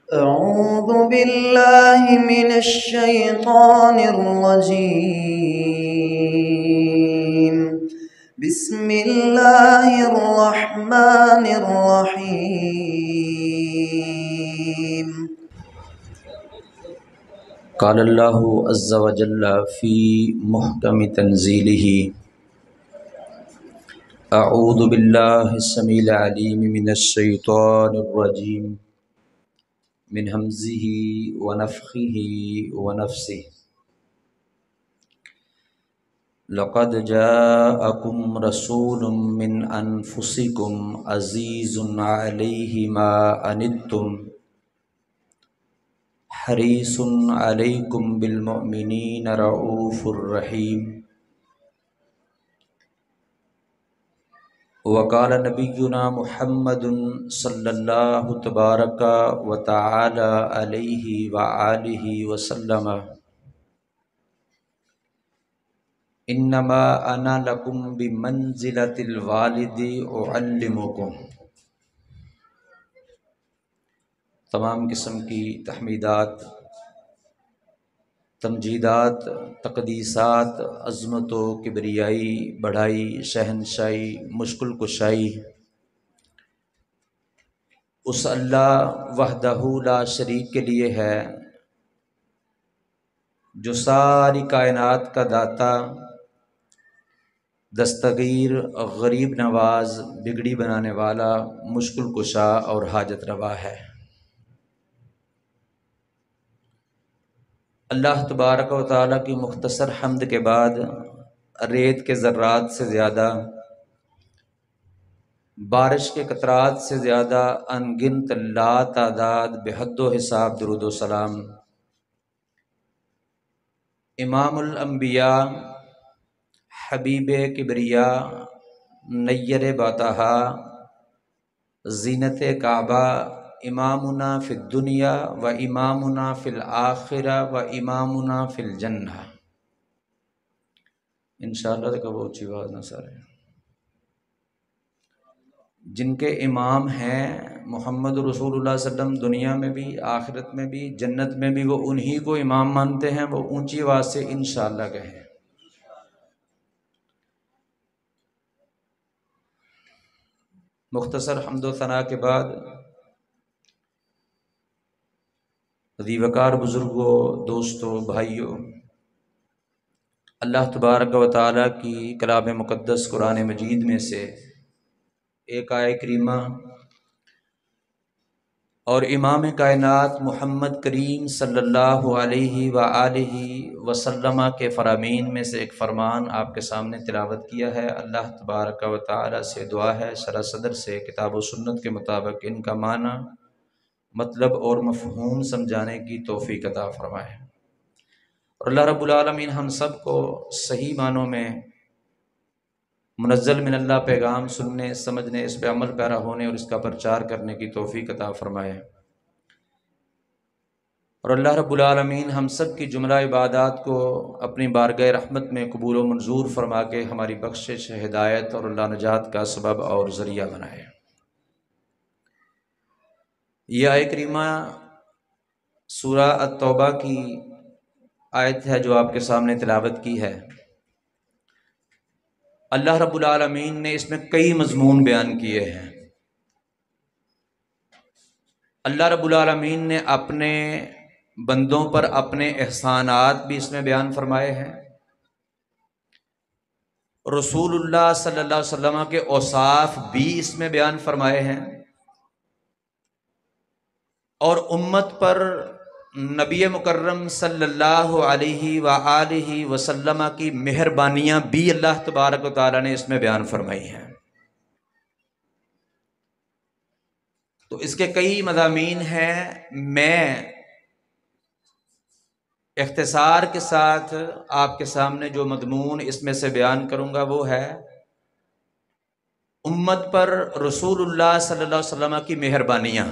أعوذ بالله من الشيطان الرجيم. بسم الله الرحمن الرحيم. قال اللہ عز وجل فی محکم تنزیلہ اعوذ باللہ السمیع العلیم من الشیطان الرجیم من ہمزہ ونفخہ ونفثہ لقد جاءکم رسول من انفسکم عزیز علیہ ما عنتم حریص علیکم بالمؤمنین رؤوف الرحیم وقال نبینا محمد صلی اللہ تبارک و تعالی علیہ وآلہ وسلم انما انا لکم بمنزلۃ الوالد اعلمکم۔ تمام قسم کی تحمیدات، تمجیدات، تقدیسات، عظمت و کبریائی، بڑائی، شہنشاہی، مشکل کشائی اس اللہ وحدہ لا شریک کے لیے ہے جو ساری کائنات کا داتا، دستگیر، غریب نواز، بگڑی بنانے والا، مشکل کشا اور حاجت روا ہے۔ اللہ تبارک و تعالیٰ کی مختصر حمد کے بعد ریت کے ذرات سے زیادہ، بارش کے قطرات سے زیادہ، انگنت لا تعداد بے حد و حساب درود و سلام امام الانبیاء، حبیب کبریا، نیر باتہا، زینت کعبہ، امامنا فی الدنیا و امامنا فی الآخرہ و امامنا فی الجنہ۔ انشاءاللہ تک وہ اچھی بات نہ سارے جن کے امام ہیں محمد رسول اللہ صلی اللہ علیہ وسلم، دنیا میں بھی، آخرت میں بھی، جنت میں بھی، وہ انہی کو امام مانتے ہیں، وہ اونچی آواز سے انشاءاللہ کہیں۔ مختصر حمد و ثنا کے بعد ذی وقار بزرگوں، دوستوں، بھائیوں، اللہ تبارک و تعالیٰ کی کلام مقدس قرآن مجید میں سے ایک آیہ کریمہ اور امام کائنات محمد کریم صلی اللہ علیہ وآلہ وسلم کے فرامین میں سے ایک فرمان آپ کے سامنے تلاوت کیا ہے۔ اللہ تبارک و تعالیٰ سے دعا ہے شرح صدر سے کتاب و سنت کے مطابق ان کا معنی، مطلب اور مفہوم سمجھانے کی توفیق عطا فرمائے، اور اللہ رب العالمین ہم سب کو صحیح معنوں میں منزل من اللہ پیغام سننے، سمجھنے، اس پہ عمل پیرا ہونے اور اس کا پرچار کرنے کی توفیق عطا فرمائے، اور اللہ رب العالمین ہم سب کی جملہ عبادات کو اپنی بارگاہ رحمت میں قبول و منظور فرما کے ہماری بخشش، ہدایت اور اللہ نجات کا سبب اور ذریعہ بنائے۔ یہ آیہ کریمہ سورہ التوبہ کی آیت ہے جو آپ کے سامنے تلاوت کی ہے۔ اللہ رب العالمین نے اس میں کئی مضمون بیان کیے ہیں۔ اللہ رب العالمین نے اپنے بندوں پر اپنے احسانات بھی اس میں بیان فرمائے ہیں، رسول اللہ صلی اللہ علیہ وسلم کے اوصاف بھی اس میں بیان فرمائے ہیں، اور امت پر نبی مکرم صلی اللہ علیہ وآلہ وسلم کی مہربانیاں بھی اللہ تبارک و تعالیٰ نے اس میں بیان فرمائی ہیں۔ تو اس کے کئی مضامین ہیں، میں اختصار کے ساتھ آپ کے سامنے جو مضمون اس میں سے بیان کروں گا وہ ہے امت پر رسول اللہ صلی اللہ علیہ وسلم کی مہربانیاں،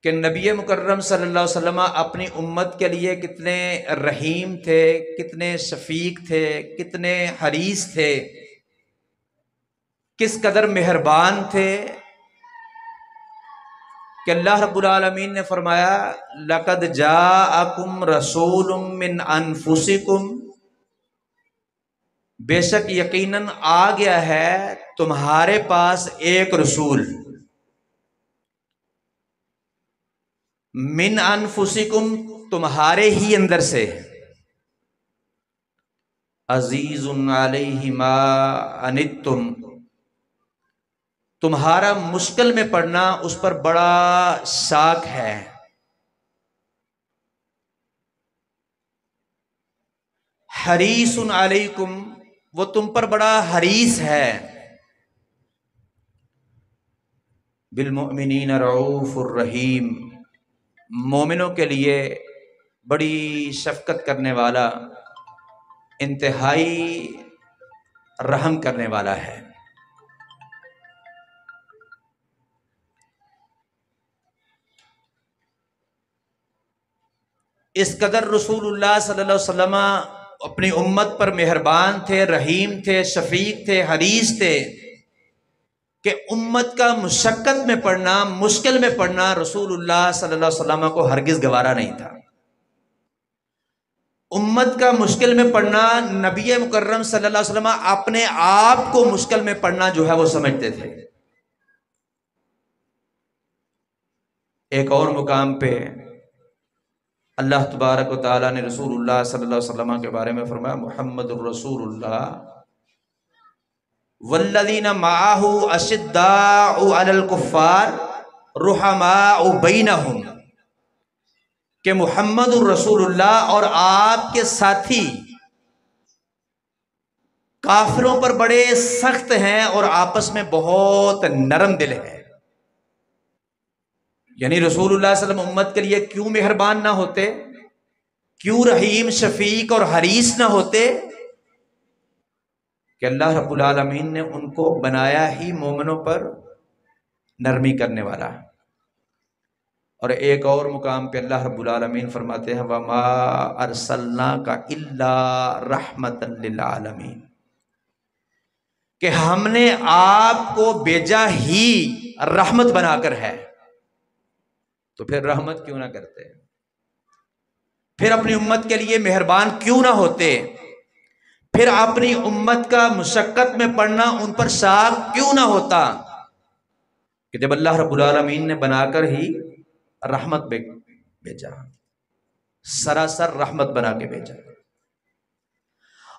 کہ نبی مکرم صلی اللہ علیہ وسلم اپنی امت کے لیے کتنے رحیم تھے، کتنے شفیق تھے، کتنے حریص تھے، کس قدر مہربان تھے، کہ اللہ رب العالمین نے فرمایا لقد جاءکم رسول من انفسکم، بے شک یقیناً آ گیا ہے تمہارے پاس ایک رسول، من انفسکم تمہارے ہی اندر سے، عزیز علیہ ما عنتم تمہارا مشکل میں پڑنا اس پر بڑا شاق ہے، حریص علیکم وہ تم پر بڑا حریص ہے، بالمؤمنین رؤوف الرحیم مومنوں کے لیے بڑی شفقت کرنے والا، انتہائی رحم کرنے والا ہے۔ اس قدر رسول اللہ صلی اللہ علیہ وسلم اپنی امت پر مہربان تھے، رحیم تھے، شفیق تھے، حریص تھے کہ امت کا مشقت میں پڑنا، مشکل میں پڑنا رسول اللہ صلی اللہ علیہ وسلم کو ہرگز گوارا نہیں تھا۔ امت کا مشکل میں پڑنا نبی مکرم صلی اللہ علیہ وسلم اپنے آپ کو مشکل میں پڑنا جو ہے وہ سمجھتے تھے۔ ایک اور مقام پہ اللہ تبارک و تعالیٰ نے رسول اللہ صلی اللہ علیہ وسلم کے بارے میں فرمایا محمد الرسول اللہ والذین معہ اشداء علی الکفار رحماء بینہم، کہ محمد الرسول اللہ اور آپ کے ساتھی کافروں پر بڑے سخت ہیں اور آپس میں بہت نرم دل ہیں۔ یعنی رسول اللہ صلی اللہ علیہ وسلم امت کے لیے کیوں مہربان نہ ہوتے، کیوں رحیم شفیق اور حریص نہ ہوتے، کہ اللہ رب العالمین نے ان کو بنایا ہی مومنوں پر نرمی کرنے والا۔ اور ایک اور مقام پہ اللہ رب العالمین فرماتے ہیں وَمَا أَرْسَلْنَاكَ إِلَّا رَحْمَةً لِلْعَالَمِينَ، کہ ہم نے آپ کو بھیجا ہی رحمت بنا کر ہے، تو پھر رحمت کیوں نہ کرتے، پھر اپنی امت کے لیے مہربان کیوں نہ ہوتے، پھر اپنی امت کا مشقت میں پڑنا ان پر شاق کیوں نہ ہوتا، کہ جب اللہ رب العالمین نے بنا کر ہی رحمت بھیجا، سراسر رحمت بنا کے بھیجا،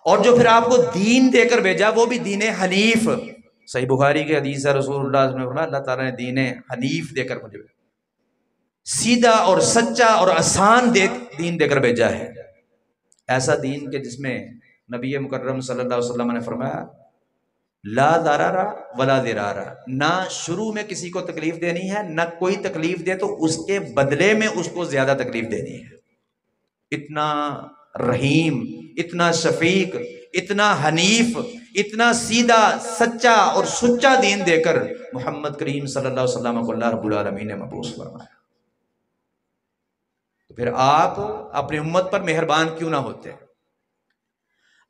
اور جو پھر آپ کو دین دے کر بھیجا وہ بھی دین حنیف۔ صحیح بخاری کے حدیث ہے رسول اللہ صلی اللہ علیہ وسلم نے فرمایا اللہ تعالیٰ نے دین حنیف دے کر مجھے سیدھا اور سچا اور آسان دین دے کر بھیجا ہے، ایسا دین کہ جس میں نبی مکرم صلی اللہ علیہ وسلم نے فرمایا لا ضرر ولا ضرار، نہ شروع میں کسی کو تکلیف دینی ہے، نہ کوئی تکلیف دے تو اس کے بدلے میں اس کو زیادہ تکلیف دینی ہے۔ اتنا رحیم، اتنا شفیق، اتنا حنیف، اتنا سیدھا سچا اور سچا دین دے کر محمد کریم صلی اللہ علیہ وسلم کو اللہ رب العالمین نے مبعوث فرمایا، تو پھر آپ اپنی امت پر مہربان کیوں نہ ہوتے،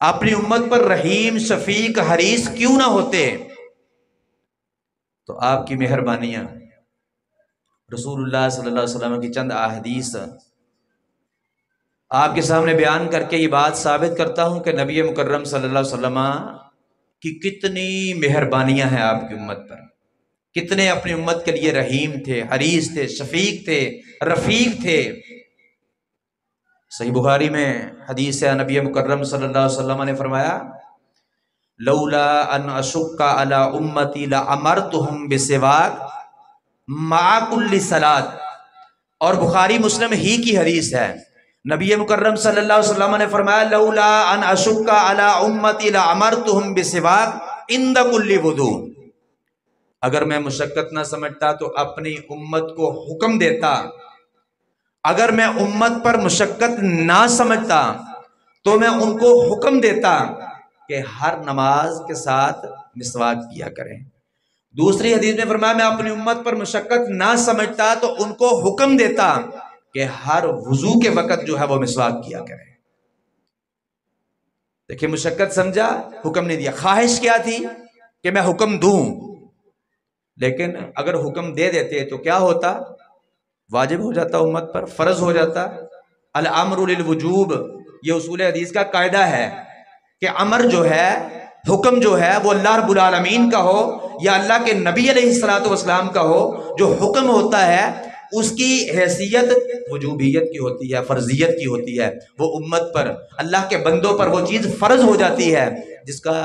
اپنی امت پر رحیم شفیق حریص کیوں نہ ہوتے؟ تو آپ کی مہربانیاں رسول اللہ صلی اللہ علیہ وسلم کی چند احادیث آپ کے سامنے بیان کر کے یہ بات ثابت کرتا ہوں کہ نبی مکرم صلی اللہ علیہ وسلم کی کتنی مہربانیاں ہیں آپ کی امت پر، کتنے اپنی امت کے لیے رحیم تھے، حریص تھے، شفیق تھے، رفیق تھے۔ صحیح بخاری میں حدیث ہے نبی مکرم صلی اللہ علیہ وسلم نے فرمایا لولا ان اشق علی امتی لامرتہم بسواک مع کل صلاۃ، اور بخاری مسلم ہی کی حدیث ہے، نبی مکرم صلی اللہ علیہ وسلم نے فرمایا لولا ان اشق علی امتی لامرتہم بسواک عند کل وضوء، اگر میں مشقت نہ سمجھتا تو اپنی امت کو حکم دیتا، اگر میں امت پر مشقت نہ سمجھتا تو میں ان کو حکم دیتا کہ ہر نماز کے ساتھ مسواک کیا کریں۔ دوسری حدیث میں فرمایا میں اپنی امت پر مشقت نہ سمجھتا تو ان کو حکم دیتا کہ ہر وضو کے وقت جو ہے وہ مسواک کیا کریں۔ دیکھیں مشقت سمجھا، حکم نہیں دیا، خواہش کیا تھی کہ میں حکم دوں، لیکن اگر حکم دے دیتے تو کیا ہوتا واجب ہو جاتا امت پر، فرض ہو جاتا۔ الامر للوجوب، یہ اصول حدیث کا قاعدہ ہے کہ امر جو ہے، حکم جو ہے، وہ اللہ رب العالمین کا ہو یا اللہ کے نبی علیہ الصلوۃ والسلام کا ہو، جو حکم ہوتا ہے اس کی حیثیت وجوبیت کی ہوتی ہے، فرضیت کی ہوتی ہے۔ وہ امت پر، اللہ کے بندوں پر وہ چیز فرض ہو جاتی ہے جس کا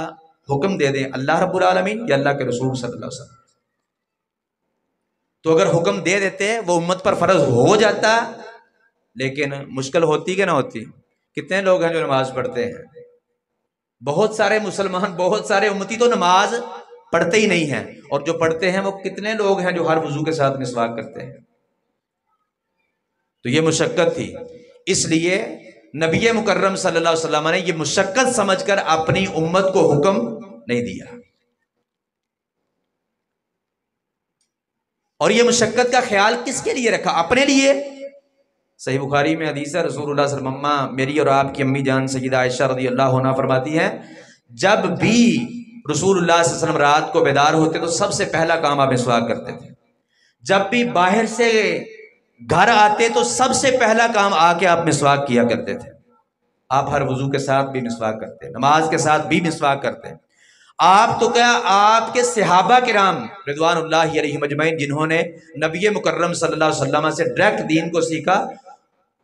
حکم دے دیں اللہ رب العالمین یا اللہ کے رسول صلی اللہ علیہ وسلم۔ تو اگر حکم دے دیتے وہ امت پر فرض ہو جاتا، لیکن مشکل ہوتی کہ نہ ہوتی؟ کتنے لوگ ہیں جو نماز پڑھتے ہیں؟ بہت سارے مسلمان، بہت سارے امتی تو نماز پڑھتے ہی نہیں ہیں، اور جو پڑھتے ہیں وہ کتنے لوگ ہیں جو ہر وضو کے ساتھ مسواک کرتے ہیں؟ تو یہ مشقت تھی، اس لیے نبی مکرم صلی اللہ علیہ وسلم نے یہ مشقت سمجھ کر اپنی امت کو حکم نہیں دیا۔ اور یہ مشقت کا خیال کس کے لیے رکھا؟ اپنے لیے۔ صحیح بخاری میں حدیث ہے، رسول اللہ صلی اللہ علیہ وسلم، میری اور آپ کی امی جان سیدہ عائشہ رضی اللہ عنہا فرماتی ہیں، جب بھی رسول اللہ صلی اللہ علیہ وسلم رات کو بیدار ہوتے تو سب سے پہلا کام آپ مسواک کرتے تھے۔ جب بھی باہر سے گھر آتے تو سب سے پہلا کام آ کے آپ مسواک کیا کرتے تھے۔ آپ ہر وضو کے ساتھ بھی مسواک کرتے، نماز کے ساتھ بھی مسواک کرتے۔ آپ تو کیا، آپ کے صحابہ کرام رضوان اللہ علیہم اجمعین جنہوں نے نبی مکرم صلی اللہ علیہ وسلم سے ڈائریکٹ دین کو سیکھا،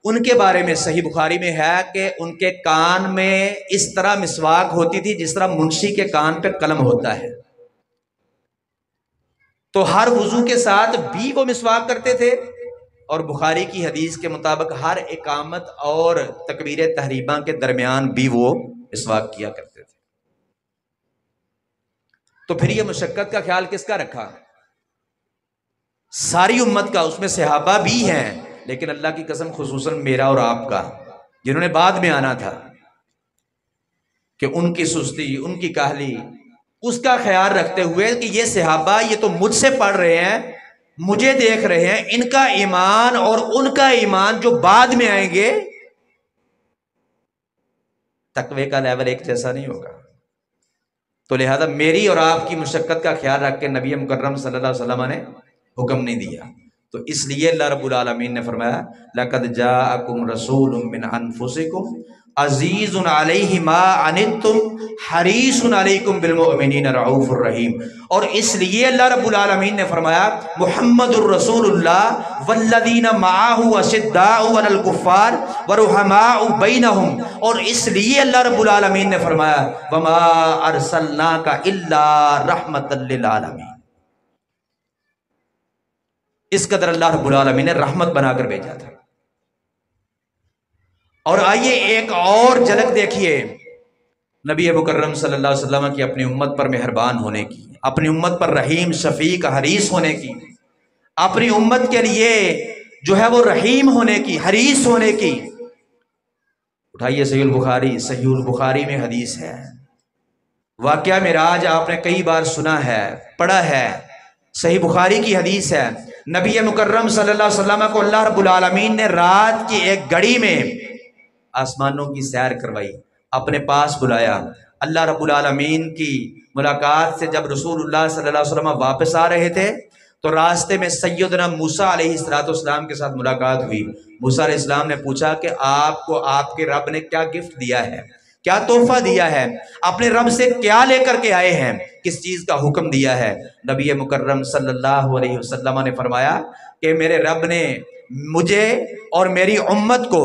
ان کے بارے میں صحیح بخاری میں ہے کہ ان کے کان میں اس طرح مسواک ہوتی تھی جس طرح منشی کے کان پہ قلم ہوتا ہے۔ تو ہر وضو کے ساتھ بھی وہ مسواک کرتے تھے، اور بخاری کی حدیث کے مطابق ہر اقامت اور تکبیر تحریمہ کے درمیان بھی وہ مسواک کیا کرتے تھے۔ تو پھر یہ مشقت کا خیال کس کا رکھا؟ ساری امت کا، اس میں صحابہ بھی ہیں، لیکن اللہ کی قسم خصوصاً میرا اور آپ کا، جنہوں نے بعد میں آنا تھا، کہ ان کی سستی، ان کی کاہلی، اس کا خیال رکھتے ہوئے کہ یہ صحابہ یہ تو مجھ سے پڑھ رہے ہیں، مجھے دیکھ رہے ہیں، ان کا ایمان اور ان کا ایمان جو بعد میں آئیں گے، تقوی کا لیول ایک جیسا نہیں ہوگا۔ تو لہذا میری اور آپ کی مشقت کا خیال رکھ کے نبی مکرم صلی اللہ علیہ وسلم نے حکم نہیں دیا۔ تو اس لیے اللہ رب العالمین نے فرمایا لَقَدْ جَاءَكُمْ رَسُولٌ مِّنْ أَنفُسِكُمْ عَزِيزٌ عَلَيْهِ مَا عَنِتُّمْ حَرِيصٌ عَلَيْكُمْ بِالْمُؤْمِنِينَ رَءُوفٌ الرَّحِيمٌ۔ اور اس لیے اللہ رب العالمین نے فرمایا محمد الرسول اللہ والذین معہ اشداء علی الکفار ورحماء بینہم، اور اس لیے اللہ رب العالمین نے فرمایا وما ارسلناک الا رحمۃ للعالمین۔ اس قدر اللہ رب العالمین نے رحمت بنا کر بھیجا تھا۔ اور آئیے ایک اور جھلک دیکھیے نبی مکرم صلی اللہ علیہ وسلم کی اپنی امت پر مہربان ہونے کی، اپنی امت پر رحیم شفیق حریص ہونے کی، اپنی امت کے لیے جو ہے وہ رحیم ہونے کی، حریص ہونے کی۔ اٹھائیے صحیح البخاری میں حدیث ہے، واقعہ معراج آپ نے کئی بار سنا ہے، پڑھا ہے، صحیح بخاری کی حدیث ہے۔ نبی مکرم صلی اللہ علیہ وسلم کو اللہ رب العالمین نے رات کی ایک گھڑی میں آسمانوں کی سیر کروائی، اپنے پاس بلایا۔ اللہ رب العالمین کی ملاقات سے جب رسول اللہ صلی اللہ علیہ وسلم واپس آ رہے تھے تو راستے میں سیدنا موسیٰ علیہ السلام کے ساتھ ملاقات ہوئی۔ موسیٰ علیہ السلام نے پوچھا کہ آپ کو آپ کے رب نے کیا گفٹ دیا ہے، کیا تحفہ دیا ہے، اپنے رب سے کیا لے کر کے آئے ہیں، کس چیز کا حکم دیا ہے؟ نبی مکرم صلی اللہ علیہ وسلم نے فرمایا کہ میرے رب نے مجھے اور میری امت کو،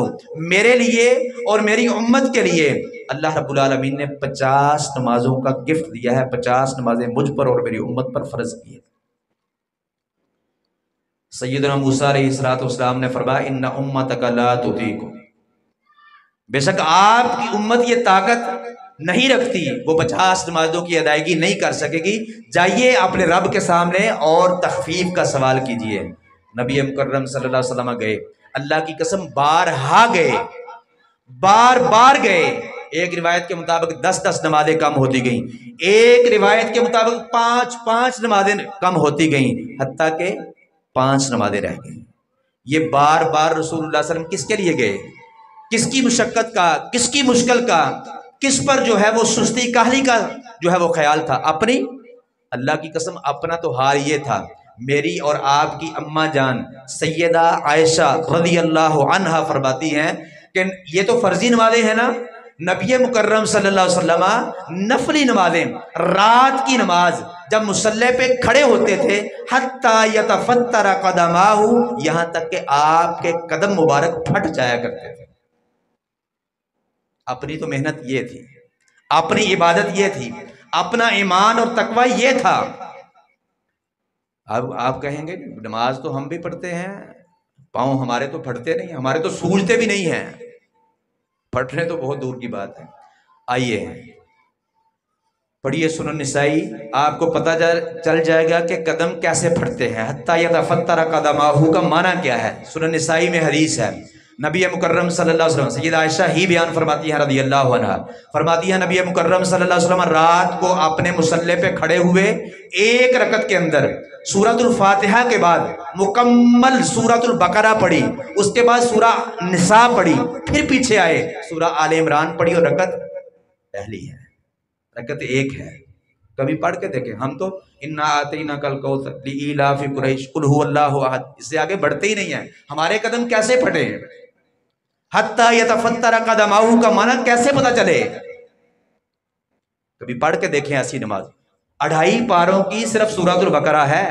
میرے لیے اور میری امت کے لیے اللہ رب العالمین نے 50 نمازوں کا گفٹ دیا ہے، 50 نمازیں مجھ پر اور میری امت پر فرض کی ہے۔ سیدنا موسیٰ علیہ السلام نے فرمایا ان امتک لا تطیق، بے شک آپ کی امت یہ طاقت نہیں رکھتی، وہ 50 نمازوں کی ادائیگی نہیں کر سکے گی، جائیے اپنے رب کے سامنے اور تخفیف کا سوال کیجئے۔ نبی مکرم صلی اللہ علیہ وسلم گئے، اللہ کی قسم بارہا گئے، بار بار گئے۔ ایک روایت کے مطابق 10 نمازیں کم ہوتی گئیں، ایک روایت کے مطابق 5 نمازیں کم ہوتی گئیں، حتیٰ کہ 5 نمازیں رہ گئیں۔ یہ بار بار رسول اللہ صلی اللہ علیہ وسلم کس کے لیے گئے؟ کس کی مشقت کا، کس کی مشکل کا، کس پر جو ہے وہ سستی کاہلی کا جو ہے وہ خیال تھا؟ اپنی، اللہ کی قسم اپنا تو حال یہ تھا، میری اور آپ کی اماں جان سیدہ عائشہ رضی اللہ عنہا فرماتی ہیں کہ یہ تو فرضی نمازیں ہیں نا، نبی مکرم صلی اللہ علیہ وسلم نفلی نمازیں، رات کی نماز جب مصلی پہ کھڑے ہوتے تھے حتی یتفتر قدماہ، یہاں تک کہ آپ کے قدم مبارک پھٹ جایا کرتے تھے۔ اپنی تو محنت یہ تھی، اپنی عبادت یہ تھی، اپنا ایمان اور تقوی یہ تھا۔ اب آپ کہیں گے نماز تو ہم بھی پڑھتے ہیں، پاؤں ہمارے تو پھٹتے نہیں، ہمارے تو سوجتے بھی نہیں ہیں، پھٹنے تو بہت دور کی بات ہے۔ آئیے پڑھیے سنن نسائی، آپ کو پتہ چل جائے گا کہ قدم کیسے پھٹتے ہیں۔ حتی یتفتر قدماہ کا معنی کیا ہے؟ سنن نسائی میں حدیث ہے، نبی مکرم صلی اللہ علیہ وسلم، سیدہ عائشہ ہی بیان فرماتی ہیں رضی اللہ عنہ، فرماتی ہیں نبی مکرم صلی اللہ علیہ وسلم رات کو اپنے مصلی پہ کھڑے ہوئے ایک رکعت کے اندر سورۃ الفاتحہ کے بعد مکمل سورۃ البقرہ پڑھی، اس کے بعد سورہ نساء پڑھی، پھر پیچھے آئے سورہ آل عمران پڑھی، اور رکعت پہلی ہے، رکعت ایک ہے۔ کبھی پڑھ کے دیکھیں، ہم تو انا اعطیناک الکوثر لإیلاف قریش قل ھو اللہ احد، اس سے آگے بڑھتے ہی نہیں ہیں۔ ہمارے قدم کیسے پھٹے؟ حتی یتفتر قدماہ کا معنی کیسے پتہ چلے؟ کبھی پڑھ کے دیکھیں ایسی نماز، 2.5 پاروں کی صرف سورۃ البقرہ ہے،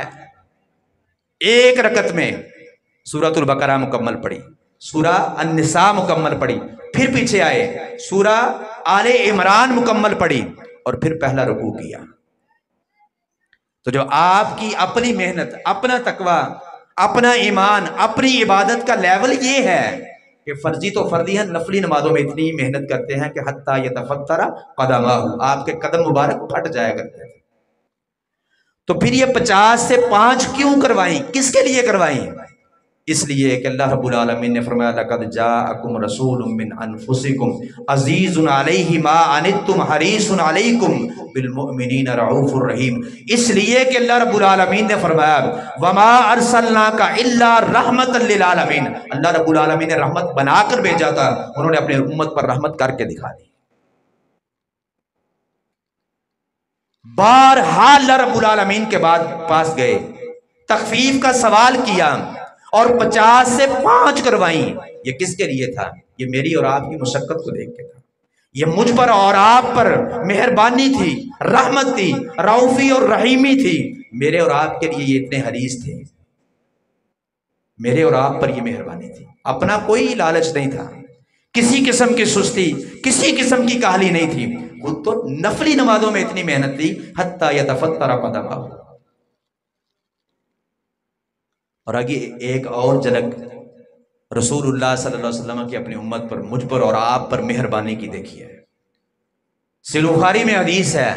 ایک رکعت میں سورۃ البقرہ مکمل پڑھی، سورہ النساء مکمل پڑھی، پھر پیچھے آئے سورہ آل عمران مکمل پڑھی، اور پھر پہلا رکوع کیا۔ تو جو آپ کی اپنی محنت، اپنا تقوی، اپنا ایمان، اپنی عبادت کا لیول یہ ہے کہ فرضی تو فرضی ہیں، نفلی نمازوں میں اتنی محنت کرتے ہیں کہ حتی یتفتر قدماہ، آپ کے قدم مبارک پھٹ جایا کرتے ہیں۔ تو پھر یہ 50 سے 5 کیوں کروائیں؟ کس کے لیے کروائیں؟ اس لیے کہ اللہ رب العالمین نے فرمایا لقد جاءکم رسول من انفسکم عزیز علیہ ما عنتم حریص علیکم بالمؤمنین رؤوف الرحیم، اس لیے کہ اللہ رب العالمین نے فرمایا وما ارسلناک الا رحمتا للعالمین، اللہ رب العالمین نے رحمت بنا کر بھیجا تھا، انہوں نے اپنے امت پر رحمت کر کے دکھا دی۔ بہرحال اللہ رب العالمین کے بعد پاس گئے، تخفیف کا سوال کیا اور 50 سے 5 کروائیں۔ یہ کس کے لیے تھا؟ یہ میری اور آپ کی مشقت کو دیکھ کے تھا، یہ مجھ پر اور آپ پر مہربانی تھی، رحمت تھی، رؤوفی اور رحیمی تھی۔ میرے اور آپ کے لیے یہ اتنے حریص تھے، میرے اور آپ پر یہ مہربانی تھی، اپنا کوئی لالچ نہیں تھا، کسی قسم کی سستی، کسی قسم کی کاہلی نہیں تھی، خود تو نفلی نمازوں میں اتنی محنت تھی حتی یتفتر قدماہ۔ اور آگے ایک اور جھلک رسول اللہ صلی اللہ علیہ وسلم کی اپنی امت پر، مجھ پر اور آپ پر مہربانی کی دیکھی ہے۔ صحیح بخاری میں حدیث ہے،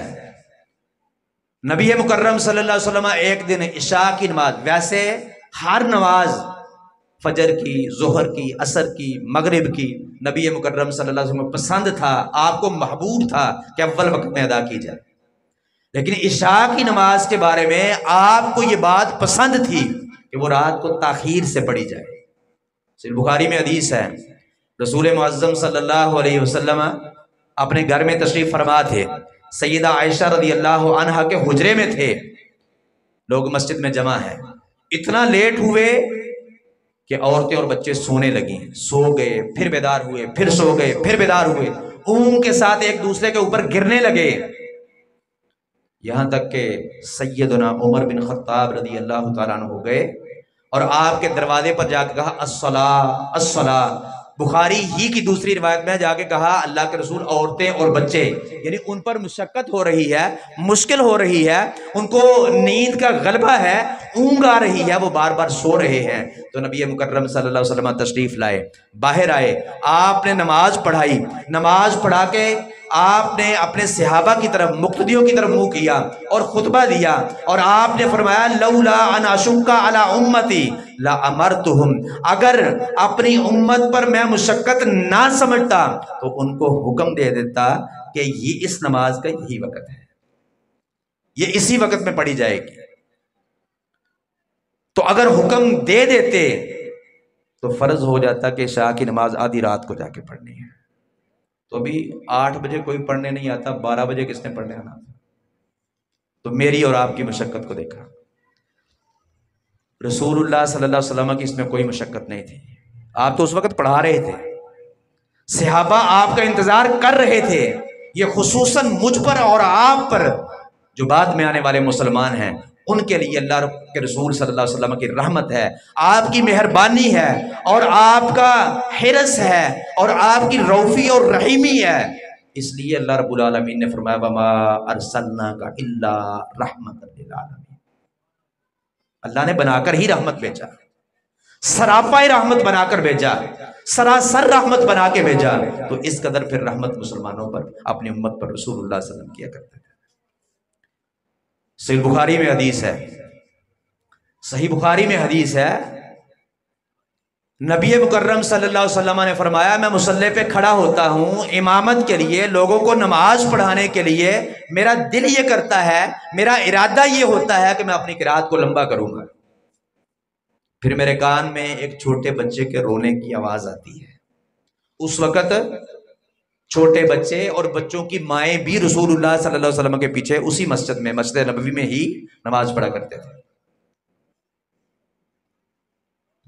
نبی مکرم صلی اللہ علیہ وسلم ایک دن عشاء کی نماز، ویسے ہر نماز فجر کی، ظہر کی، عصر کی، مغرب کی نبی مکرم صلی اللہ علیہ وسلم پسند تھا، آپ کو محبوب تھا کہ اول وقت میں ادا کی جائے، لیکن عشاء کی نماز کے بارے میں آپ کو یہ بات پسند تھی کہ وہ رات کو تاخیر سے پڑھی جائے۔ صحیح بخاری میں حدیث ہے، رسول معظم صلی اللہ علیہ وسلم اپنے گھر میں تشریف فرما تھے، سیدہ عائشہ رضی اللہ عنہا کے حجرے میں تھے، لوگ مسجد میں جمع ہیں، اتنا لیٹ ہوئے کہ عورتیں اور بچے سونے لگیں، سو گئے پھر بیدار ہوئے، پھر سو گئے پھر بیدار ہوئے، اونگ کے ساتھ ایک دوسرے کے اوپر گرنے لگے، یہاں تک کہ سیدنا عمر بن خطاب رضی اللہ تعالیٰ عنہ ہو گئے اور آپ کے دروازے پر جا کے کہا الصلاۃ الصلاۃ۔ بخاری ہی کی دوسری روایت میں جا کے کہا اللہ کے رسول عورتیں اور بچے، یعنی ان پر مشقت ہو رہی ہے، مشکل ہو رہی ہے، ان کو نیند کا غلبہ ہے، اونگ آ رہی ہے، وہ بار بار سو رہے ہیں۔ تو نبی مکرم صلی اللہ علیہ وسلم تشریف لائے، باہر آئے، آپ نے نماز پڑھائی، نماز پڑھا کے آپ نے اپنے صحابہ کی طرف، مقتدیوں کی طرف منہ کیا اور خطبہ دیا، اور آپ نے فرمایا لولا ان اشق علی امتی لامرتہم، اگر اپنی امت پر میں مشقت نہ سمجھتا تو ان کو حکم دے دیتا کہ یہ اس نماز کا یہی وقت ہے، یہ اسی وقت میں پڑھی جائے گی۔ تو اگر حکم دے دیتے تو فرض ہو جاتا کہ عشاء کی نماز آدھی رات کو جا کے پڑھنی ہے، تو ابھی 8 بجے کوئی پڑھنے نہیں آتا، 12 بجے کس نے پڑھنے آنا تھا؟ تو میری اور آپ کی مشقت کو دیکھا۔ رسول اللہ صلی اللہ علیہ وسلم کی اس میں کوئی مشقت نہیں تھی. آپ تو اس وقت پڑھا رہے تھے، صحابہ آپ کا انتظار کر رہے تھے. یہ خصوصاً مجھ پر اور آپ پر جو بعد میں آنے والے مسلمان ہیں ان کے لیے اللہ کے رسول صلی اللہ علیہ وسلم کی رحمت ہے، آپ کی مہربانی ہے، اور آپ کا حرص ہے، اور آپ کی روفی اور رحیمی ہے. اس لیے اللہ رب العالمین نے فرمایا وما ارسلناک الا رحمت للعالمین. اللہ نے بنا کر ہی رحمت بھیجا، سراپائے رحمت بنا کر بھیجا، سراسر رحمت بنا کے بھیجا. تو اس قدر پھر رحمت مسلمانوں پر، اپنی امت پر رسول اللہ صلی اللہ علیہ وسلم کیا کرتے تھے. صحیح بخاری میں حدیث ہے، صحیح بخاری میں حدیث ہے، نبی مکرم صلی اللہ علیہ وسلم نے فرمایا میں مصلی پہ کھڑا ہوتا ہوں امامت کے لیے، لوگوں کو نماز پڑھانے کے لیے. میرا دل یہ کرتا ہے، میرا ارادہ یہ ہوتا ہے کہ میں اپنی قرات کو لمبا کروں گا. پھر میرے کان میں ایک چھوٹے بچے کے رونے کی آواز آتی ہے. اس وقت چھوٹے بچے اور بچوں کی مائیں بھی رسول اللہ صلی اللہ علیہ وسلم کے پیچھے اسی مسجد میں، مسجد نبوی میں ہی نماز پڑھا کرتے تھے.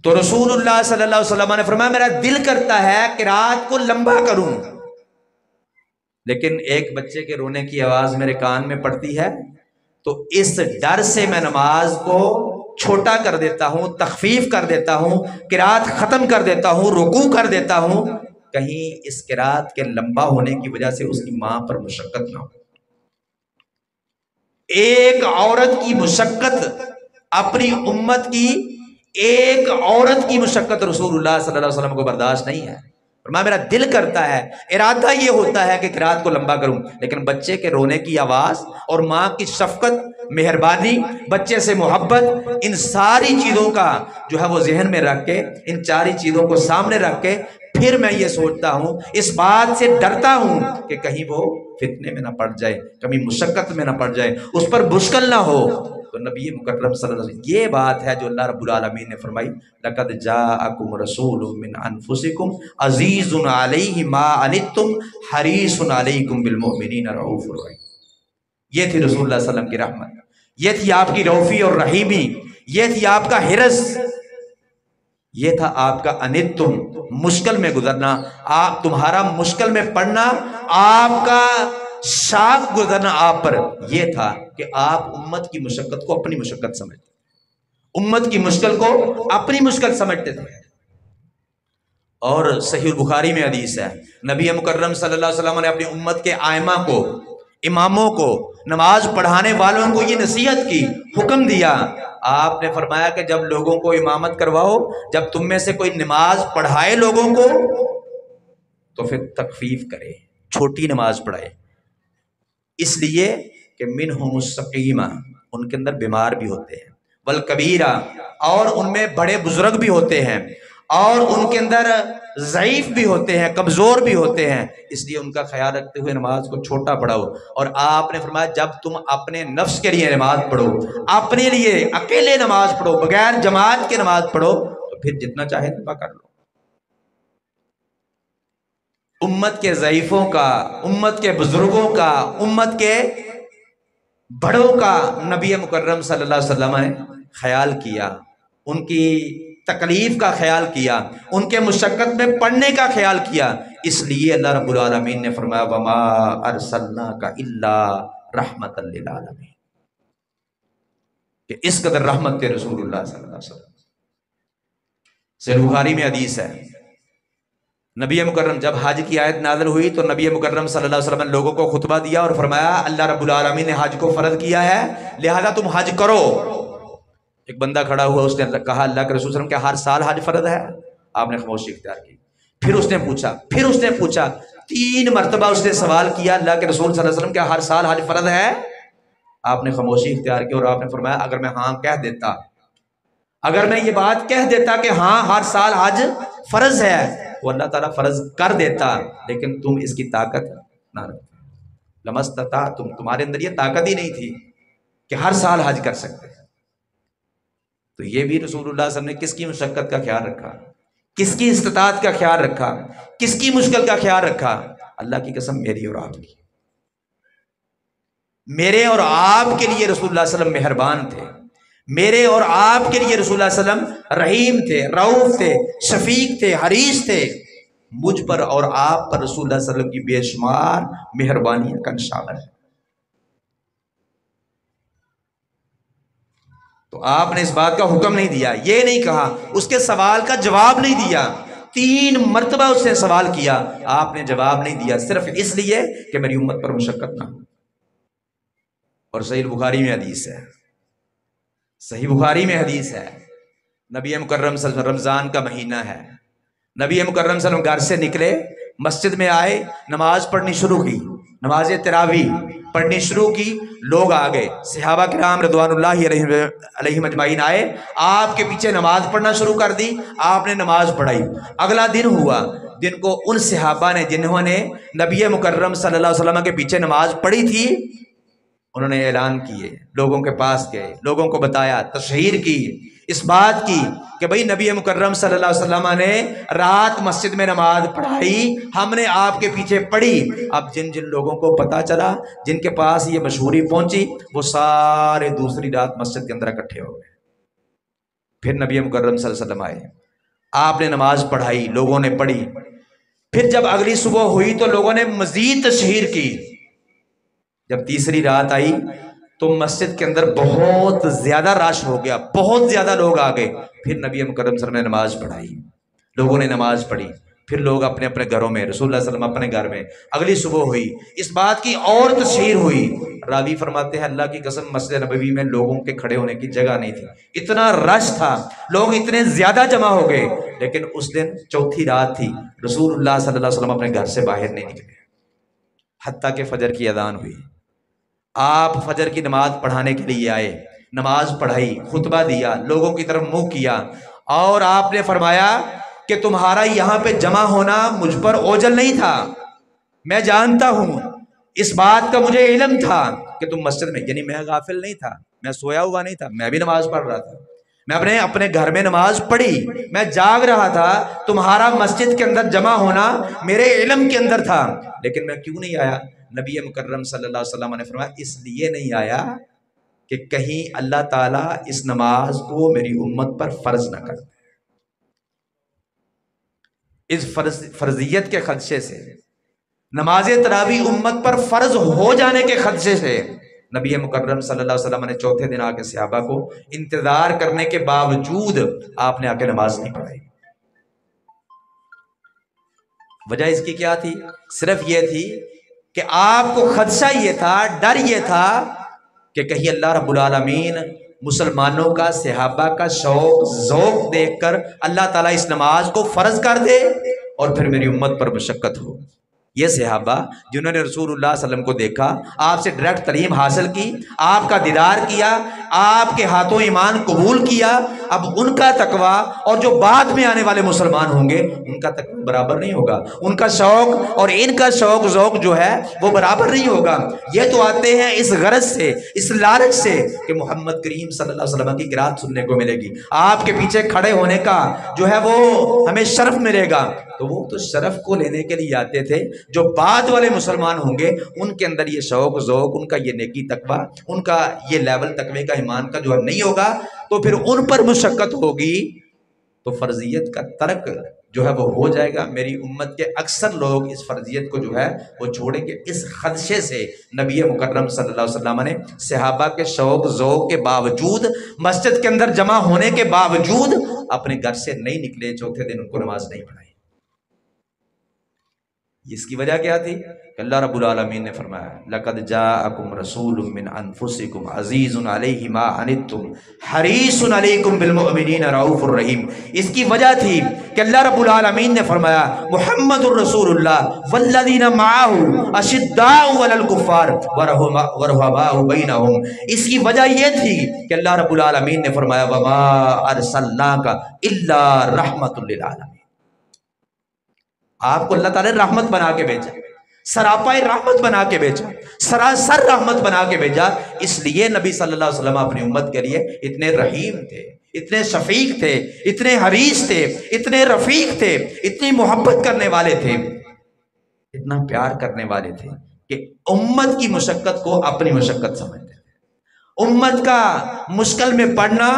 تو رسول اللہ صلی اللہ علیہ وسلم نے فرمایا میرا دل کرتا ہے کہ رات کو لمبا کروں، لیکن ایک بچے کے رونے کی آواز میرے کان میں پڑتی ہے، تو اس ڈر سے میں نماز کو چھوٹا کر دیتا ہوں، تخفیف کر دیتا ہوں، قرات ختم کر دیتا ہوں، رکوع کر دیتا ہوں، کہیں اس قرات کے لمبا ہونے کی وجہ سے اس کی ماں پر مشقت نہ ہو. ایک عورت کی مشقت، اپنی امت کی ایک عورت کی مشقت رسول اللہ صلی اللہ علیہ وسلم کو برداشت نہیں ہے. فرمایا میرا دل کرتا ہے، ارادہ یہ ہوتا ہے کہ قرات کو لمبا کروں، لیکن بچے کے رونے کی آواز اور ماں کی شفقت، مہربانی، بچے سے محبت، ان ساری چیزوں کا جو ہے وہ ذہن میں رکھ کے، ان چاری چیزوں کو سامنے رکھ کے پھر میں یہ سوچتا ہوں، اس بات سے ڈرتا ہوں کہ کہیں وہ فتنے میں نہ پڑ جائے، کبھی مشقت میں نہ پڑ جائے، اس پر مشکل نہ ہو. تو نبی مکرم صلی اللہ علیہ وسلم یہ بات ہے جو اللہ رب العالمین نے فرمائی لقد جاءکم رسول من انفسکم عزیز علیہ ما عنتم حریص علیکم بالمؤمنین رؤوف رحیم. یہ تھی رسول اللہ صلی اللہ علیہ وسلم کی رحمت، یہ تھی آپ کی روفی اور رحیمی، یہ تھی آپ کا حرص، یہ تھا آپ کا انتم مشکل میں گزرنا، آپ تمہارا مشکل میں پڑنا، آپ کا شاق گزرنا آپ پر یہ تھا کہ آپ امت کی مشقت کو اپنی مشقت سمجھتے، امت کی مشکل کو اپنی مشکل سمجھتے تھے. اور صحیح البخاری میں حدیث ہے، نبی مکرم صلی اللہ علیہ وسلم نے اپنی امت کے ائمہ کو، اماموں کو، نماز پڑھانے والوں کو یہ نصیحت کی، حکم دیا. آپ نے فرمایا کہ جب لوگوں کو امامت کرواؤ، جب تم میں سے کوئی نماز پڑھائے لوگوں کو تو پھر تخفیف کرے، چھوٹی نماز پڑھائے، اس لیے کہ منہم السقیمہ، ان کے اندر بیمار بھی ہوتے ہیں، والکبیرہ، اور ان میں بڑے بزرگ بھی ہوتے ہیں، اور ان کے اندر ضعیف بھی ہوتے ہیں، کمزور بھی ہوتے ہیں، اس لیے ان کا خیال رکھتے ہوئے نماز کو چھوٹا پڑھاؤ. اور آپ نے فرمایا جب تم اپنے نفس کے لیے نماز پڑھو، اپنے لیے اکیلے نماز پڑھو، بغیر جماعت کے نماز پڑھو، تو پھر جتنا چاہے لمبا کر لو. امت کے ضعیفوں کا، امت کے بزرگوں کا، امت کے بڑوں کا نبی مکرم صلی اللہ علیہ وسلم نے خیال کیا، ان کی تکلیف کا خیال کیا، ان کے مشقت میں پڑنے کا خیال کیا. اس لیے اللہ رب العالمین نے فرمایا وما ارسلناک الا رحمت للعالمین، کہ اس قدر رحمت کے رسول اللہ صلی اللہ علیہ وسلم. صحیح بخاری میں حدیث ہے، نبی مکرم جب حج کی آیت نازل ہوئی تو نبی مکرم صلی اللہ علیہ وسلم نے لوگوں کو خطبہ دیا اور فرمایا اللہ رب العالمین نے حج کو فرض کیا ہے، لہذا تم حج کرو. ایک بندہ کھڑا ہوا، اس نے کہا اللہ کے رسول صلی اللہ علیہ وسلم کیا ہر سال حج فرض ہے؟ آپ نے خاموشی اختیار کی. پھر اس نے پوچھا 3 مرتبہ اس نے سوال کیا اللہ کے رسول صلی اللہ علیہ وسلم کیا ہر سال حج فرض ہے؟ آپ نے خاموشی اختیار کی اور آپ نے فرمایا اگر میں ہاں کہہ دیتا، اگر میں یہ بات کہہ دیتا کہ ہاں ہر سال حج فرض ہے، وہ اللہ تعالیٰ فرض کر دیتا، لیکن تم اس کی طاقت نہ رکھتے، لمستطعتم، تمہارے اندر یہ طاقت ہی نہیں تھی کہ ہر سال حج کر سکتے. تو یہ بھی رسول اللہ صلی اللہ علیہ وسلم نے کس کی مشقت کا خیال رکھا، کس کی استطاعت کا خیال رکھا، کس کی مشکل کا خیال رکھا؟ اللہ کی قسم میری اور آپ کی، میرے اور آپ کے لیے رسول اللہ صلی اللہ علیہ وسلم مہربان تھے، میرے اور آپ کے لیے رسول اللہ صلی اللہ علیہ وسلم رحیم تھے، رؤوف تھے، شفیق تھے، حریص تھے۔ مجھ پر اور آپ پر رسول اللہ صلی اللہ علیہ وسلم کی بے شمار مہربانیاں کا نشان ہے۔ تو آپ نے اس بات کا حکم نہیں دیا، یہ نہیں کہا، اس کے سوال کا جواب نہیں دیا۔ 3 مرتبہ اس نے سوال کیا، آپ نے جواب نہیں دیا، صرف اس لیے کہ میری امت پر مشقت نہ ہو۔ اور صحیح بخاری میں حدیث ہے، صحیح بخاری میں حدیث ہے، نبی مکرم صلی اللہ علیہ وسلم، رمضان کا مہینہ ہے، نبی مکرم صلی اللہ علیہ وسلم گھر سے نکلے، مسجد میں آئے، نماز پڑھنی شروع کی، نماز تراویح پڑھنی شروع کی، لوگ آ گئے، صحابہ کرام رضوان اللہ علیہم اجمعین آئے، آپ کے پیچھے نماز پڑھنا شروع کر دی، آپ نے نماز پڑھائی۔ اگلا دن ہوا، دن کو ان صحابہ نے جنہوں نے نبی مکرم صلی اللہ علیہ وسلم کے پیچھے نماز پڑھی تھی، انہوں نے اعلان کیے، لوگوں کے پاس گئے، لوگوں کو بتایا، تشہیر کی، اس بات کی کہ بھئی نبی مکرم صلی اللہ علیہ وسلم نے رات مسجد میں نماز پڑھائی، ہم نے آپ کے پیچھے پڑھی۔ اب جن جن لوگوں کو پتا چلا، جن کے پاس یہ مشہوری پہنچی، وہ سارے دوسری رات مسجد کے اندر اکٹھے ہو گئے۔ پھر نبی مکرم صلی اللہ علیہ وسلم آئے، آپ نے نماز پڑھائی، لوگوں نے پڑھی۔ پھر جب اگلی صبح ہوئی تو لوگوں نے مزید تشہیر کی۔ جب تیسری رات آئی تو مسجد کے اندر بہت زیادہ رش ہو گیا، بہت زیادہ لوگ آ گئے۔ پھر نبی مکرم صلی اللہ علیہ وسلم نے نماز پڑھائی، لوگوں نے نماز پڑھی، پھر لوگ اپنے اپنے گھروں میں، رسول اللہ صلی اللہ علیہ وسلم اپنے گھر میں۔ اگلی صبح ہوئی، اس بات کی اور تشہیر ہوئی۔ راوی فرماتے ہیں اللہ کی قسم مسجد نبوی میں لوگوں کے کھڑے ہونے کی جگہ نہیں تھی، اتنا رش تھا، لوگ اتنے زیادہ جمع ہو گئے۔ لیکن اس دن چوتھی رات تھی، رسول اللہ صلی اللہ علیہ وسلم اپنے گھر سے باہر نہیں نکلے حتیٰ کہ فجر کی اذان ہوئی۔ آپ فجر کی نماز پڑھانے کے لیے آئے، نماز پڑھائی، خطبہ دیا، لوگوں کی طرف منہ کیا، اور آپ نے فرمایا کہ تمہارا یہاں پہ جمع ہونا مجھ پر اوجل نہیں تھا، میں جانتا ہوں، اس بات کا مجھے علم تھا کہ تم مسجد میں، یعنی میں غافل نہیں تھا، میں سویا ہوا نہیں تھا، میں بھی نماز پڑھ رہا تھا، میں اپنے گھر میں نماز پڑھی، میں جاگ رہا تھا، تمہارا مسجد کے اندر جمع ہونا میرے علم کے اندر تھا، لیکن میں کیوں نہیں آیا؟ نبی مکرم صلی اللہ علیہ وسلم نے فرمایا اس لیے نہیں آیا کہ کہیں اللہ تعالیٰ اس نماز کو میری امت پر فرض نہ کر دے۔ اس فرضیت کے خدشے سے، نماز تراویح امت پر فرض ہو جانے کے خدشے سے، نبی مکرم صلی اللہ علیہ وسلم نے چوتھے دن آ کے صحابہ کو انتظار کرنے کے باوجود آپ نے آ کے نماز نہیں پڑھائی۔ وجہ اس کی کیا تھی؟ صرف یہ تھی کہ آپ کو خدشہ یہ تھا، ڈر یہ تھا کہ کہیں اللہ رب العالمین مسلمانوں کا، صحابہ کا شوق ذوق دیکھ کر اللہ تعالیٰ اس نماز کو فرض کر دے اور پھر میری امت پر مشقت ہو۔ یہ صحابہ جنہوں نے رسول اللہ صلی اللہ علیہ وسلم کو دیکھا، آپ سے ڈائریکٹ تعلیم حاصل کی، آپ کا دیدار کیا، آپ کے ہاتھوں ایمان قبول کیا، اب ان کا تقویٰ اور جو بعد میں آنے والے مسلمان ہوں گے ان کا تقویٰ برابر نہیں ہوگا، ان کا شوق اور ان کا شوق ذوق جو ہے وہ برابر نہیں ہوگا۔ یہ تو آتے ہیں اس غرض سے، اس لالچ سے کہ محمد کریم صلی اللہ علیہ وسلم کی قرات سننے کو ملے گی، آپ کے پیچھے کھڑے ہونے کا جو ہے وہ ہمیں شرف ملے گا۔ تو وہ تو شرف کو لینے کے لیے آتے تھے، جو بعد والے مسلمان ہوں گے ان کے اندر یہ شوق ذوق، ان کا یہ نیکی تقویٰ، ان کا یہ لیول تقوی کا ایمان کا جو ہے نہیں ہوگا، تو پھر ان پر مشقت ہوگی تو فرضیت کا ترک جو ہے وہ ہو جائے گا۔ میری امت کے اکثر لوگ اس فرضیت کو جو ہے وہ چھوڑیں گے۔ اس خدشے سے نبی مکرم صلی اللہ علیہ وسلم نے صحابہ کے شوق ذوق کے باوجود، مسجد کے اندر جمع ہونے کے باوجود اپنے گھر سے نہیں نکلے، چوتھے دن ان کو نماز نہیں پڑھائی۔ اس کی وجہ کیا تھی کہ اللہ رب العالمین نے فرمایا لَقَدْ جَاءَكُمْ رَسُولٌ مِّنْ أَنفُسِكُمْ عَزِيزٌ عَلَيْهِ مَا عَنِتُّمْ حَرِيصٌ عَلَيْكُمْ بِالْمُؤْمِنِينَ رَءُوفٌ رَحِيمٌ۔ اس کی وجہ تھی کہ اللہ رب العالمین نے فرمایا محمد الرسول اللہ والذین معه اشداء علی الکفار ورحماء بینہم۔ اس کی وجہ یہ تھی کہ اللہ رب العالمین نے فرمایا وما ارسلناک الا رحمۃ للعالمین۔ آپ کو اللہ تعالیٰ نے رحمت بنا کے بھیجا، سراپائے رحمت بنا کے بھیجا، سراسر رحمت بنا کے بھیجا۔ اس لیے نبی صلی اللہ علیہ وسلم اپنی امت کے لیے اتنے رحیم تھے، اتنے شفیق تھے، اتنے حریص تھے، اتنے رفیق تھے، اتنی محبت کرنے والے تھے، اتنا پیار کرنے والے تھے کہ امت کی مشقت کو اپنی مشقت سمجھتے تھے، امت کا مشکل میں پڑھنا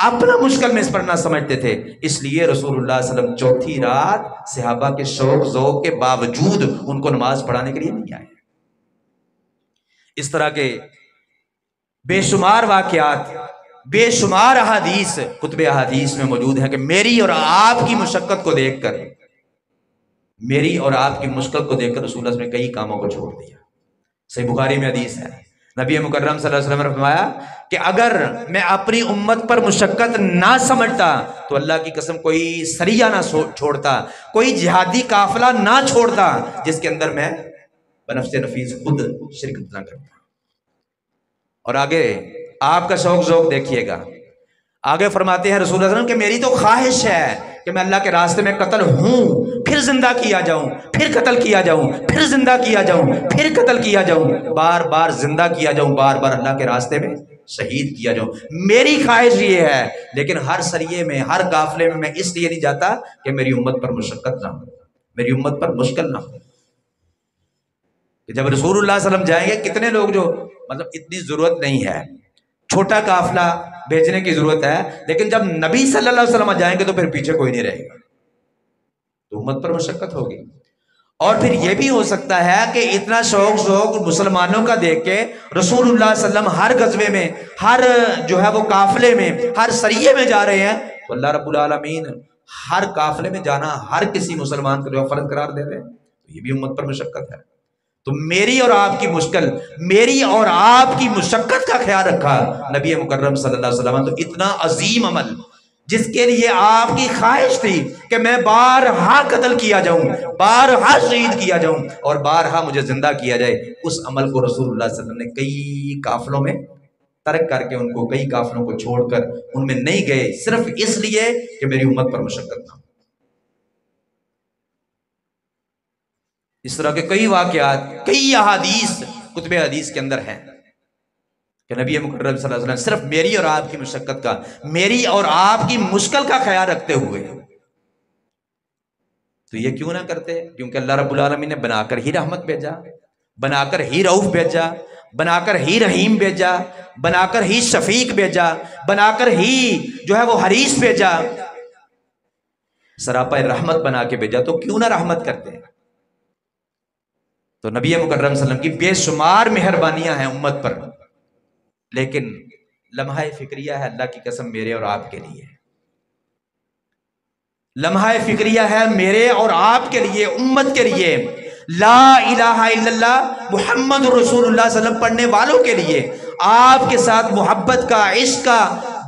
اپنا مشکل میں پڑھنا سمجھتے تھے، اس لیے رسول اللہ صلی اللہ علیہ وسلم چوتھی رات صحابہ کے شوق ذوق کے باوجود ان کو نماز پڑھانے کے لیے نہیں آئے۔ اس طرح کے بے شمار واقعات، بے شمار احادیث کتب احادیث میں موجود ہیں کہ میری اور آپ کی مشقت کو دیکھ کر، میری اور آپ کی مشکل کو دیکھ کر رسول اللہ صلی اللہ علیہ وسلم نے کئی کاموں کو چھوڑ دیا۔ صحیح بخاری میں حدیث ہے، نبی مکرم صلی اللہ علیہ وسلم نے فرمایا کہ اگر میں اپنی امت پر مشقت نہ سمجھتا تو اللہ کی قسم کوئی سریہ نہ چھوڑتا، کوئی جہادی قافلہ نہ چھوڑتا جس کے اندر میں بنفس نفیس خود شرکت نہ کرتا۔ اور آگے آپ کا شوق ذوق دیکھیے گا، آگے فرماتے ہیں رسول اللہ صلی اللہ علیہ وسلم کہ میری تو خواہش ہے کہ میں اللہ کے راستے میں قتل ہوں، پھر زندہ کیا جاؤں، پھر قتل کیا جاؤں، پھر زندہ کیا جاؤں، پھر قتل کیا جاؤں، بار بار زندہ کیا جاؤں، بار بار اللہ کے راستے میں شہید کیا جاؤں۔ میری خواہش یہ ہے، لیکن ہر سریے میں، ہر قافلے میں اس لیے نہیں جاتا کہ میری امت پر مشقت نہ ہو، میری امت پر مشکل نہ ہو۔ جب رسول اللہ صلی اللہ علیہ وسلم جائیں گے، کتنے لوگ جو مطلب اتنی ضرورت نہیں ہے، چھوٹا قافلہ بھیجنے کی ضرورت ہے، لیکن جب نبی صلی اللہ علیہ وسلم جائیں گے تو پھر پیچھے کوئی نہیں رہے گا، تو امت پر مشقت ہوگی۔ اور پھر یہ بھی ہو سکتا ہے کہ اتنا شوق ذوق مسلمانوں کا دیکھ کے رسول اللہ صلی اللہ علیہ وسلم ہر غزوے میں، ہر جو ہے وہ قافلے میں، ہر سریے میں جا رہے ہیں، تو اللہ رب العالمین ہر قافلے میں جانا ہر کسی مسلمان کو جو فرض قرار دے دے، تو یہ بھی امت پر مشقت ہے۔ تو میری اور آپ کی مشکل، میری اور آپ کی مشقت کا خیال رکھا نبی مکرم صلی اللہ علیہ وسلم۔ تو اتنا عظیم عمل جس کے لیے آپ کی خواہش تھی کہ میں بارہا قتل کیا جاؤں، بارہا شہید کیا جاؤں اور بارہا مجھے زندہ کیا جائے، اس عمل کو رسول اللہ صلی اللہ علیہ وسلم نے کئی قافلوں میں ترک کر کے، ان کو کئی قافلوں کو چھوڑ کر ان میں نہیں گئے، صرف اس لیے کہ میری امت پر مشقت نہ ہو۔ اس طرح کے کئی واقعات، کئی احادیث کتب حدیث کے اندر ہیں کہ نبی مکرم صلی اللہ علیہ وسلم صرف میری اور آپ کی مشقت کا، میری اور آپ کی مشکل کا خیال رکھتے ہوئے، تو یہ کیوں نہ کرتے؟ کیونکہ اللہ رب العالمین نے بنا کر ہی رحمت بھیجا، بنا کر ہی رؤوف بھیجا، بنا کر ہی رحیم بھیجا، بنا کر ہی شفیق بھیجا، بنا کر ہی جو ہے وہ حریص بھیجا، سراپا رحمت بنا کے بھیجا، تو کیوں نہ رحمت کرتے ہیں؟ تو نبی مکرم صلی اللہ علیہ وسلم کی بے شمار مہربانیاں ہیں امت پر، لیکن لمحہ فکریہ ہے اللہ کی قسم میرے اور آپ کے لیے، لمحہ فکریہ ہے میرے اور آپ کے لیے، امت کے لیے، لا الہ الا اللہ محمد رسول اللہ صلی اللہ علیہ وسلم پڑھنے والوں کے لیے، آپ کے ساتھ محبت کا، عشق کا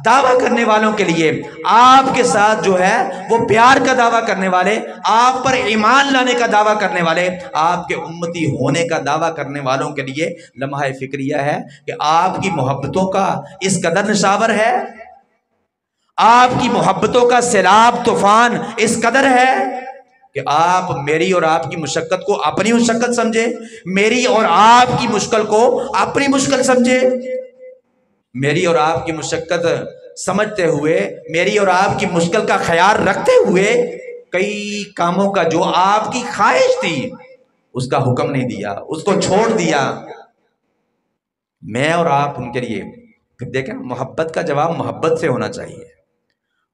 دعویٰ کرنے والوں کے لیے، آپ کے ساتھ جو ہے وہ پیار کا دعویٰ کرنے والے، آپ پر ایمان لانے کا دعویٰ کرنے والے، آپ کے امتی ہونے کا دعویٰ کرنے والوں کے لیے لمحہ فکریہ ہے کہ آپ کی محبتوں کا اس قدر نشاور ہے، آپ کی محبتوں کا سیلاب طوفان اس قدر ہے کہ آپ میری اور آپ کی مشقت کو اپنی مشقت سمجھے، میری اور آپ کی مشکل کو اپنی مشکل سمجھے، میری اور آپ کی مشقت سمجھتے ہوئے، میری اور آپ کی مشکل کا خیال رکھتے ہوئے، کئی کاموں کا جو آپ کی خواہش تھی اس کا حکم نہیں دیا، اس کو چھوڑ دیا، میں اور آپ ان کے لیے۔ پھر دیکھیں محبت کا جواب محبت سے ہونا چاہیے۔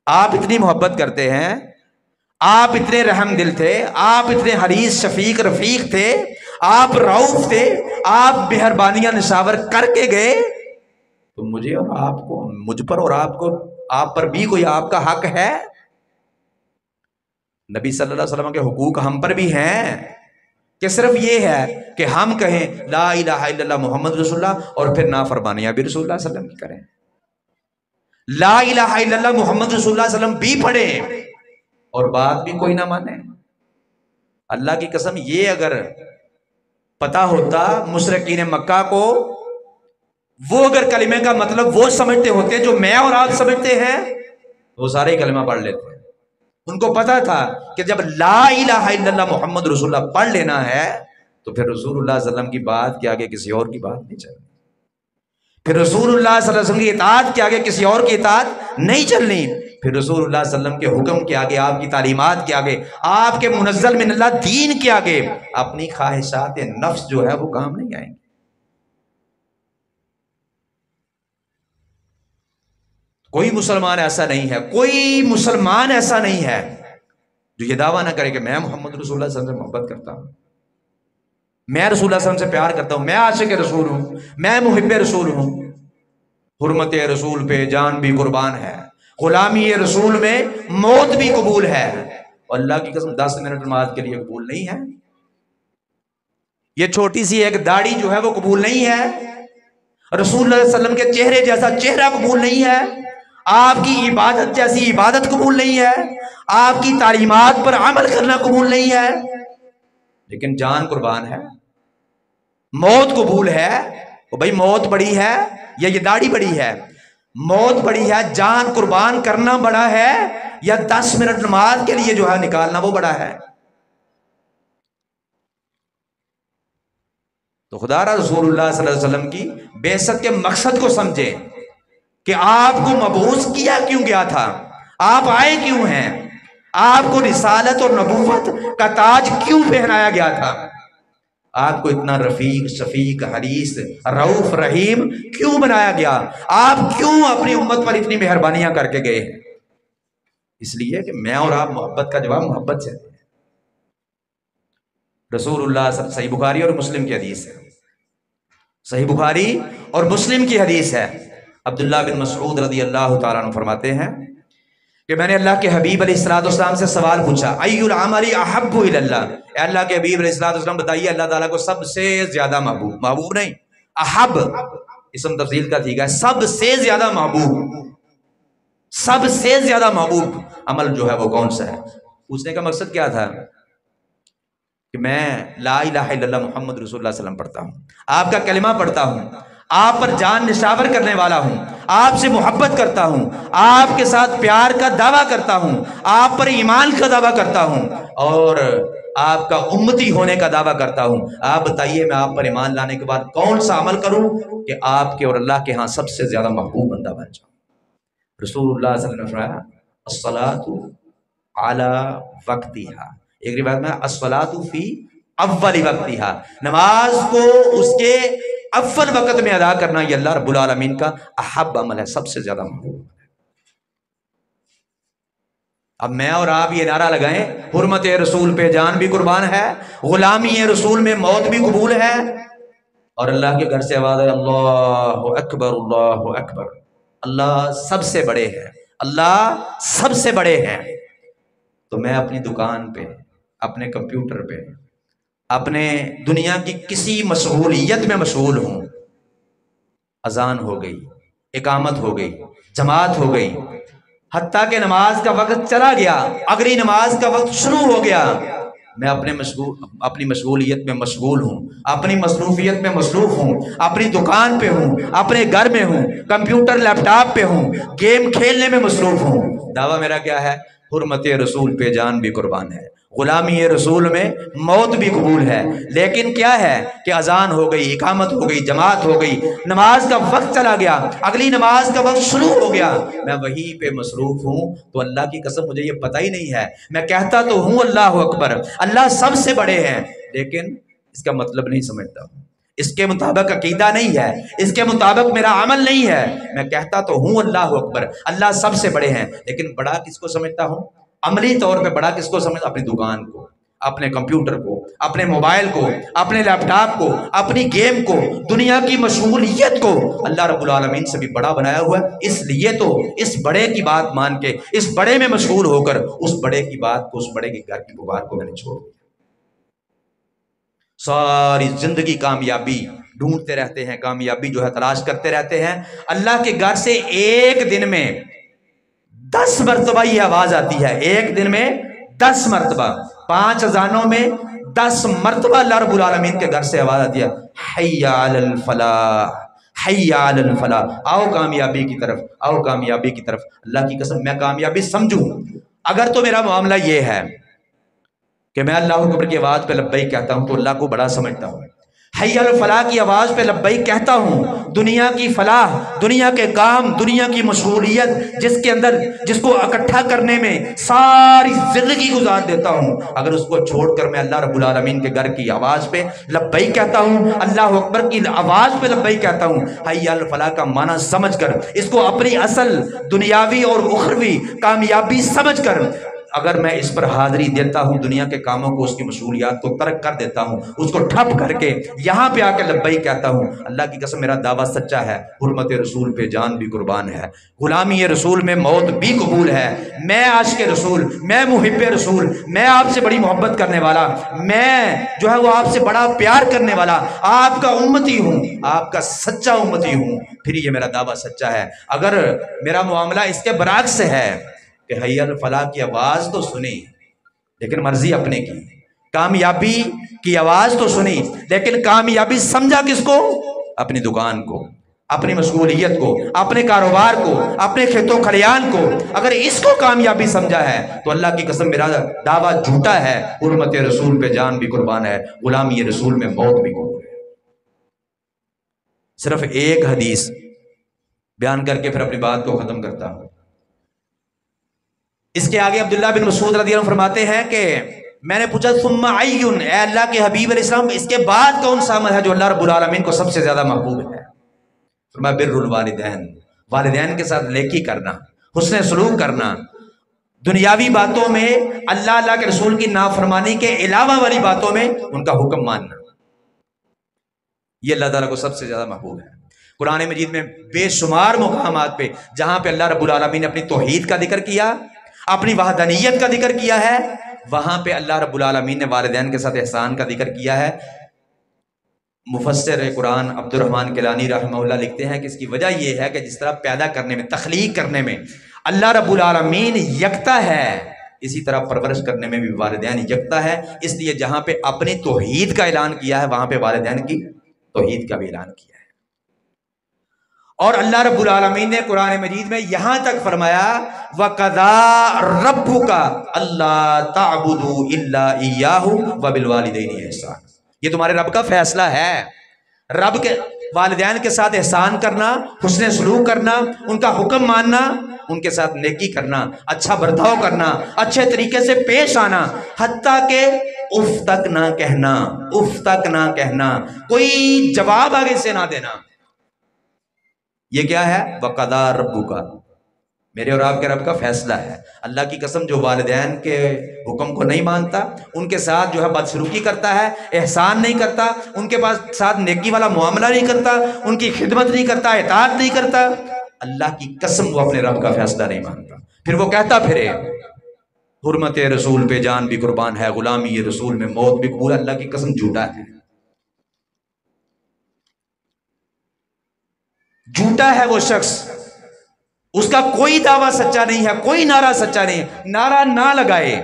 آپ اتنی محبت کرتے ہیں، آپ اتنے رحم دل تھے، آپ اتنے حریص شفیق رفیق تھے، آپ رؤوف تھے، آپ مہربانیاں نشاور کر کے گئے، تو مجھے اور آپ کو، مجھ پر اور آپ کو، آپ پر بھی کوئی آپ کا حق ہے؟ نبی صلی اللہ علیہ وسلم کے حقوق ہم پر بھی ہیں کہ صرف یہ ہے کہ ہم کہیں لا الہ الا اللہ محمد رسول اللہ اور پھر نافرمانیاں بھی رسول اللہ صلی اللہ علیہ وسلم کی کریں، لا الہ الا اللہ محمد رسول اللہ صلی اللہ علیہ وسلم بھی پڑھیں اور بات بھی کوئی نہ مانے؟ اللہ کی قسم یہ اگر پتا ہوتا مشرکین مکہ کو، وہ اگر کلمے کا مطلب وہ سمجھتے ہوتے جو میں اور آپ سمجھتے ہیں، وہ سارے ہی کلمہ پڑھ لیتے ہیں۔ ان کو پتا تھا کہ جب لا الہ الا اللہ محمد رسول اللہ پڑھ لینا ہے تو پھر رسول اللہ صلی اللہ علیہ وسلم کی بات کے آگے کسی اور کی بات نہیں چلنی، پھر رسول اللہ صلی اللہ علیہ وسلم کی اطاعت کے آگے کسی اور کی اطاعت نہیں چلنی، پھر رسول اللہ صلی اللہ علیہ وسلم کے حکم کے آگے، آپ کی تعلیمات کے آگے، آپ کے منزل من اللہ دین کے آگے اپنی خواہشات نفس جو ہے وہ کام نہیں آئیں گے۔ کوئی مسلمان ایسا نہیں ہے، کوئی مسلمان ایسا نہیں ہے جو یہ دعویٰ نہ کرے کہ میں محمد رسول اللہ صلی اللہ علیہ وسلم سے محبت کرتا ہوں، میں رسول اللہ صلی اللہ علیہ وسلم سے پیار کرتا ہوں، میں عاشق رسول ہوں، میں محب رسول ہوں۔ حرمت رسول پہ جان بھی قربان ہے، غلامی رسول میں موت بھی قبول ہے، اور اللہ کی قسم 10 منٹ نماز کے لیے قبول نہیں ہے، یہ چھوٹی سی ایک داڑھی جو ہے وہ قبول نہیں ہے، رسول اللہ صلی اللہ علیہ وسلم کے چہرے جیسا چہرہ قبول نہیں ہے، آپ کی عبادت جیسی عبادت قبول نہیں ہے، آپ کی تعلیمات پر عمل کرنا قبول نہیں ہے، لیکن جان قربان ہے، موت قبول ہے۔ تو بھائی موت بڑی ہے یا یہ داڑھی بڑی ہے؟ موت بڑی ہے، جان قربان کرنا بڑا ہے، یا 10 منٹ نماز کے لیے جو ہے نکالنا وہ بڑا ہے؟ تو خدا را رسول اللہ صلی اللہ علیہ وسلم کی بعثت کے مقصد کو سمجھیں کہ آپ کو مبعوث کیا کیوں گیا تھا، آپ آئے کیوں ہیں، آپ کو رسالت اور نبوت کا تاج کیوں پہنایا گیا تھا، آپ کو اتنا رفیق شفیق حریص رؤوف رحیم کیوں بنایا گیا، آپ کیوں اپنی امت پر اتنی مہربانیاں کر کے گئے ہیں؟ اس لیے کہ میں اور آپ محبت کا جواب محبت سے دیں۔ رسول اللہ صحیح بخاری اور مسلم کی حدیث ہے، صحیح بخاری اور مسلم کی حدیث ہے، عبداللہ بن مسعود رضی اللہ تعالیٰ عنہ فرماتے ہیں کہ میں نے اللہ کے حبیب علیہ السلام سے سوال پوچھا، ای العمل احب الی اللہ، اے اللہ کے حبیب علیہ السلام بتائیے اللہ تعالیٰ کو سب سے زیادہ محبوب، محبوب نہیں احب اسم تفضیل کا ٹھیک ہے، سب سے زیادہ محبوب، سب سے زیادہ محبوب عمل جو ہے وہ کون سا ہے؟ پوچھنے کا مقصد کیا تھا کہ میں لا الہ الا اللہ محمد رسول اللہ صلی اللہ علیہ وسلم پڑھتا ہوں، آپ کا کلمہ پڑھتا ہوں، آپ پر جان نشاور کرنے والا ہوں، آپ سے محبت کرتا ہوں، آپ کے ساتھ پیار کا دعویٰ کرتا ہوں، آپ پر ایمان کا دعویٰ کرتا ہوں، اور آپ کا امتی ہونے کا دعویٰ کرتا ہوں۔ آپ بتائیے میں آپ پر ایمان لانے کے بعد کون سا عمل کروں کہ آپ کے اور اللہ کے ہاں سب سے زیادہ محبوب بندہ بن جاؤں؟ رسول اللہ صلی اللہ علیہ وسلم نے فرمایا الصلاۃ علی وقتہا، ایک روایت میں الصلاۃ فی اول وقتہا، نماز کو اس کے اول وقت میں ادا کرنا یہ اللہ رب العالمین کا احب عمل ہے، سب سے زیادہ محبوب ہے۔ اب میں اور آپ یہ نعرہ لگائیں حرمت رسول پہ جان بھی قربان ہے، غلامی رسول میں موت بھی قبول ہے، اور اللہ کے گھر سے آواز ہے اللہ اکبر اللہ اکبر، اللہ سب سے بڑے ہیں، اللہ سب سے بڑے ہیں، تو میں اپنی دکان پہ، اپنے کمپیوٹر پہ، اپنے دنیا کی کسی مشغولیت میں مشغول ہوں، اذان ہو گئی، اقامت ہو گئی، جماعت ہو گئی، حتیٰ کہ نماز کا وقت چلا گیا، اگلی نماز کا وقت شروع ہو گیا، میں اپنی مشغولیت میں مشغول ہوں، اپنی مصروفیت میں مصروف ہوں، اپنی دکان پہ ہوں، اپنے گھر میں ہوں، کمپیوٹر لیپ ٹاپ پہ ہوں، گیم کھیلنے میں مصروف ہوں، دعویٰ میرا کیا ہے؟ حرمت رسول پہ جان بھی قربان ہے، غلامی رسول میں موت بھی قبول ہے، لیکن کیا ہے کہ اذان ہو گئی، اقامت ہو گئی، جماعت ہو گئی، نماز کا وقت چلا گیا، اگلی نماز کا وقت شروع ہو گیا، میں وہیں پہ مصروف ہوں، تو اللہ کی قسم مجھے یہ پتہ ہی نہیں ہے، میں کہتا تو ہوں اللہ اکبر، اللہ سب سے بڑے ہیں، لیکن اس کا مطلب نہیں سمجھتا ہوں، اس کے مطابق عقیدہ نہیں ہے، اس کے مطابق میرا عمل نہیں ہے، میں کہتا تو ہوں اللہ اکبر، اللہ سب سے بڑے ہیں، لیکن بڑا کس کو سمجھتا ہوں؟ عملی طور پہ بڑا کس کو سمجھتا؟ اپنی دکان کو، اپنے کمپیوٹر کو، اپنے موبائل کو، اپنے لیپ ٹاپ کو، اپنی گیم کو، دنیا کی مشغولیت کو اللہ رب العالمین سے بھی بڑا بنایا ہوا ہے، اس لیے تو اس بڑے کی بات مان کے، اس بڑے میں مشغول ہو کر، اس بڑے کی بات کو، اس بڑے کے گھر کی غبار کو میں نے چھوڑ دیا۔ ساری زندگی کامیابی ڈھونڈتے رہتے ہیں، کامیابی جو ہے تلاش کرتے رہتے ہیں، اللہ کے گھر سے ایک دن میں 10 مرتبہ یہ آواز آتی ہے، ایک دن میں 10 مرتبہ، 5 اذانوں میں 10 مرتبہ اللہ رب العالمین کے گھر سے آواز آتی ہے، حی علی الفلاح، حی علی الفلاح، آؤ کامیابی کی طرف، آؤ کامیابی کی طرف۔ اللہ کی قسم میں کامیابی سمجھوں اگر تو میرا معاملہ یہ ہے کہ میں اللہ اکبر کی آواز پہ لبیک کہتا ہوں تو اللہ کو بڑا سمجھتا ہوں، حی علی الفلاح کی آواز پہ لبیک کہتا ہوں، دنیا کی فلاح، دنیا کے کام، دنیا کی مشغولیت جس کو اکٹھا کرنے میں ساری زندگی گزار دیتا ہوں، اگر اس کو چھوڑ کر میں اللہ رب العالمین کے گھر کی آواز پہ لبیک کہتا ہوں، اللہ اکبر کی آواز پہ لبیک کہتا ہوں، حی علی الفلاح کا معنی سمجھ کر، اس کو اپنی اصل دنیاوی اور اخروی کامیابی سمجھ کر اگر میں اس پر حاضری دیتا ہوں، دنیا کے کاموں کو، اس کی مشغولیات کو ترک کر دیتا ہوں، اس کو ٹھپ کر کے یہاں پہ آ کے لبیک کہتا ہوں، اللہ کی قسم میرا دعویٰ سچا ہے، حرمت رسول پہ جان بھی قربان ہے، غلامی رسول میں موت بھی قبول ہے، میں عاشق رسول، میں محب رسول، میں آپ سے بڑی محبت کرنے والا، میں جو ہے وہ آپ سے بڑا پیار کرنے والا آپ کا امتی ہوں، آپ کا سچا امتی ہوں، پھر یہ میرا دعویٰ سچا ہے۔ اگر میرا معاملہ اس کے برعکس ہے کہ حی علی الفلاح کی آواز تو سنی لیکن مرضی اپنے کی، کامیابی کی آواز تو سنی لیکن کامیابی سمجھا کس کو؟ اپنی دکان کو، اپنی مشغولیت کو، اپنے کاروبار کو، اپنے کھیتوں کھلیان کو، اگر اس کو کامیابی سمجھا ہے تو اللہ کی قسم میرا دعویٰ جھوٹا ہے، حرمت رسول پہ جان بھی قربان ہے، غلامی رسول میں موت بھی قبول ہے۔ صرف ایک حدیث بیان کر کے پھر اپنی بات کو ختم کرتا ہوں۔ اس کے آگے عبداللہ بن مسعود رضی اللہ عنہ فرماتے ہیں کہ میں نے پوچھا ثم عیون، اے اللہ کے حبیب علیہ السلام، اس کے بعد کون سا عمل ہے جو اللہ رب العالمین کو سب سے زیادہ محبوب ہے؟ فرمایا بر الوالدین، والدین کے ساتھ نیکی کرنا، حسن سلوک کرنا، دنیاوی باتوں میں اللہ کے رسول کی نافرمانی کے علاوہ والی باتوں میں ان کا حکم ماننا، یہ اللہ تعالیٰ کو سب سے زیادہ محبوب ہے۔ قرآن مجید میں بے شمار مقامات پہ جہاں پہ اللہ رب العالمین نے اپنی توحید کا ذکر کیا، اپنی وحدانیت کا ذکر کیا ہے، وہاں پہ اللہ رب العالمین نے والدین کے ساتھ احسان کا ذکر کیا ہے۔ مفسر قرآن عبد الرحمن کیلانی رحمہ اللہ لکھتے ہیں کہ اس کی وجہ یہ ہے کہ جس طرح پیدا کرنے میں، تخلیق کرنے میں اللہ رب العالمین یکتا ہے، اسی طرح پرورش کرنے میں بھی والدین یکتا ہے، اس لیے جہاں پہ اپنی توحید کا اعلان کیا ہے وہاں پہ والدین کی توحید کا بھی اعلان کیا ہے۔ اور اللہ رب العالمین نے قرآن مجید میں یہاں تک فرمایا وَقَضَىٰ رَبُّكَ أَلَّا تَعْبُدُوا إِلَّا إِيَّاهُ وَبِالْوَالِدَيْنِ إِحْسَانًا، یہ تمہارے رب کا فیصلہ ہے، رب کے والدین کے ساتھ احسان کرنا، حسن سلوک کرنا، ان کا حکم ماننا، ان کے ساتھ نیکی کرنا، اچھا برتاؤ کرنا، اچھے طریقے سے پیش آنا، حتیٰ کہ اف تک نہ کہنا، اف تک نہ کہنا، کوئی جواب آگے سے نہ دینا۔ یہ کیا ہے؟ وَقَضَىٰ رَبُّكَ، میرے اور آپ کے رب کا فیصلہ ہے۔ اللہ کی قسم جو والدین کے حکم کو نہیں مانتا، ان کے ساتھ جو ہے بدسلوکی کرتا ہے، احسان نہیں کرتا، ان کے ساتھ نیکی والا معاملہ نہیں کرتا، ان کی خدمت نہیں کرتا، اطاعت نہیں کرتا، اللہ کی قسم وہ اپنے رب کا فیصلہ نہیں مانتا، پھر وہ کہتا پھرے حرمت رسول پہ جان بھی قربان ہے، غلامی رسول میں موت بھی قبول، اللہ کی قسم جھوٹا ہے، جھوٹا ہے وہ شخص، اس کا کوئی دعویٰ سچا نہیں ہے، کوئی نعرہ سچا نہیں ہے، نعرہ نہ لگائے،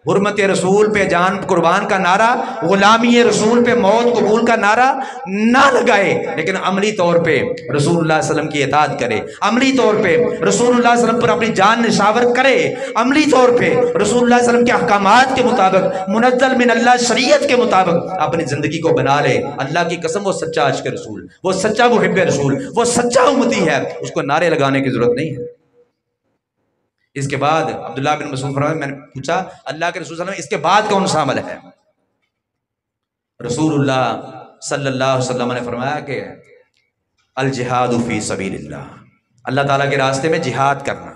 حرمت رسول پہ جان قربان کا نعرہ، غلامی رسول پہ موت قبول کا نعرہ نہ لگائے، لیکن عملی طور پہ رسول اللہ علیہ وسلم کی اطاعت کرے، عملی طور پہ رسول اللہ علیہ وسلم پر اپنی جان نشاور کرے، عملی طور پہ رسول اللہ علیہ وسلم کے احکامات کے مطابق، منزل من اللہ شریعت کے مطابق اپنی زندگی کو بنا لے، اللہ کی قسم وہ سچا عاشق رسول، وہ سچا محب رسول، وہ سچا امتی ہے، اس کو نعرے لگانے کی ضرورت نہیں ہے۔ اس کے بعد عبداللہ بن مسعود فرماتے ہیں، میں نے پوچھا اللہ کے رسول صلی اللہ علیہ وسلم اس کے بعد کون سا عمل ہے؟ رسول اللہ صلی اللہ علیہ وسلم نے فرمایا کہ الجہاد فی سبیل اللہ، اللہ تعالیٰ کے راستے میں جہاد کرنا،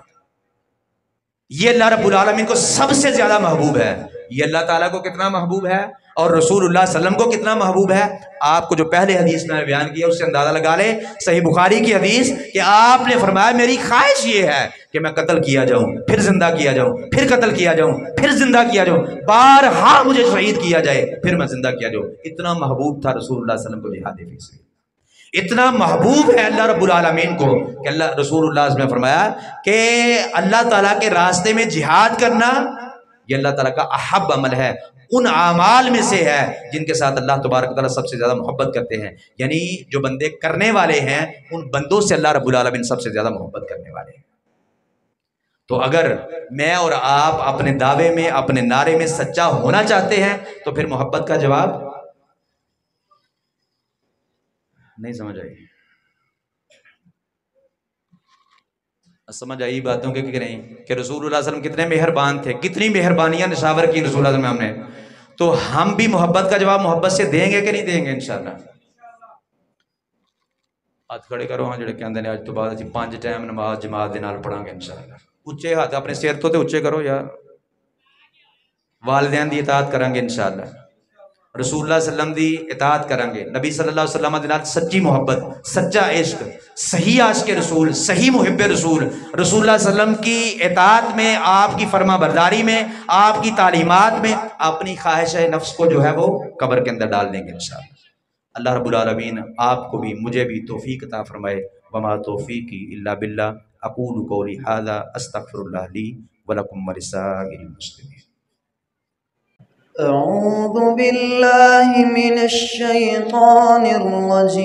یہ اللہ رب العالمین کو سب سے زیادہ محبوب ہے۔ یہ اللہ تعالیٰ کو کتنا محبوب ہے اور رسول اللہ صلی اللہ علیہ وسلم کو کتنا محبوب ہے، آپ کو جو پہلے حدیث میں نے بیان کیا اس سے اندازہ لگا لے، صحیح بخاری کی حدیث کہ آپ نے فرمایا میری خواہش یہ ہے کہ میں قتل کیا جاؤں، پھر زندہ کیا جاؤں، پھر قتل کیا جاؤں، پھر زندہ کیا جاؤں، بارہا مجھے شہید کیا جائے، پھر میں زندہ کیا جاؤں۔ اتنا محبوب تھا رسول اللہ صلی اللہ علیہ وسلم کو جہاد فی سبیل، اتنا محبوب ہے اللہ رب العالمین کو کہ اللہ رسول اللہ صلی اللہ علیہ وسلم نے فرمایا کہ اللہ تعالیٰ کے راستے میں جہاد کرنا یہ اللہ تعالیٰ کا احب عمل ہے، ان اعمال میں سے ہے جن کے ساتھ اللہ تبارک و تعالیٰ سب سے زیادہ محبت کرتے ہیں، یعنی جو بندے کرنے والے ہیں ان بندوں سے اللہ رب العالمین سب سے زیادہ محبت کرنے والے ہیں۔ تو اگر میں اور آپ اپنے دعوے میں، اپنے نعرے میں سچا ہونا چاہتے ہیں تو پھر محبت کا جواب نہیں سمجھ آئی؟ سمجھ آئی باتوں کے کہ نہیں؟ کہ رسول اللہ صلی اللہ علیہ وسلم کتنے مہربان تھے، کتنی مہربانیاں نشاور کی رسول اللہ صلی اللہ علیہ وسلم ہم نے، تو ہم بھی محبت کا جواب محبت سے دیں گے کہ نہیں دیں گے انشاءاللہ؟ ہاتھ کھڑے کرو ہاں جڑے کہندے نے اج تو بعد اسی 5 ٹائم نماز جماعت دے نال پڑھاں گے انشاءاللہ. اچے ہاتھ اپنے سر تو تے اچے کرو یار. والدین دی اطاعت کریں گے انشاءاللہ، رسول اللہ صلی اللہ علیہ وسلم دی اطاعت کریں گے، نبی صلی اللہ علیہ وسلم دے نال سچی محبت، سچا عشق، صحیح عاشق رسول، صحیح محب رسول، رسول اللہ صلی اللہ علیہ وسلم کی اطاعت میں، آپ کی فرما برداری میں، آپ کی تعلیمات میں اپنی خواہش نفس کو جو ہے وہ قبر کے اندر ڈال دیں گے انشاءاللہ. اللہ رب العالمین آپ کو بھی مجھے بھی توفیق عطا فرمائے. وما توفیقی الا باللہ. اقول قولی ھذا استغفر اللہ لی ولکم ولسائر المسلمین. أعوذ بالله من الشيطان الرجيم.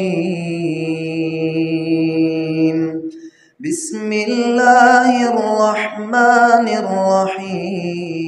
بسم الله الرحمن الرحيم.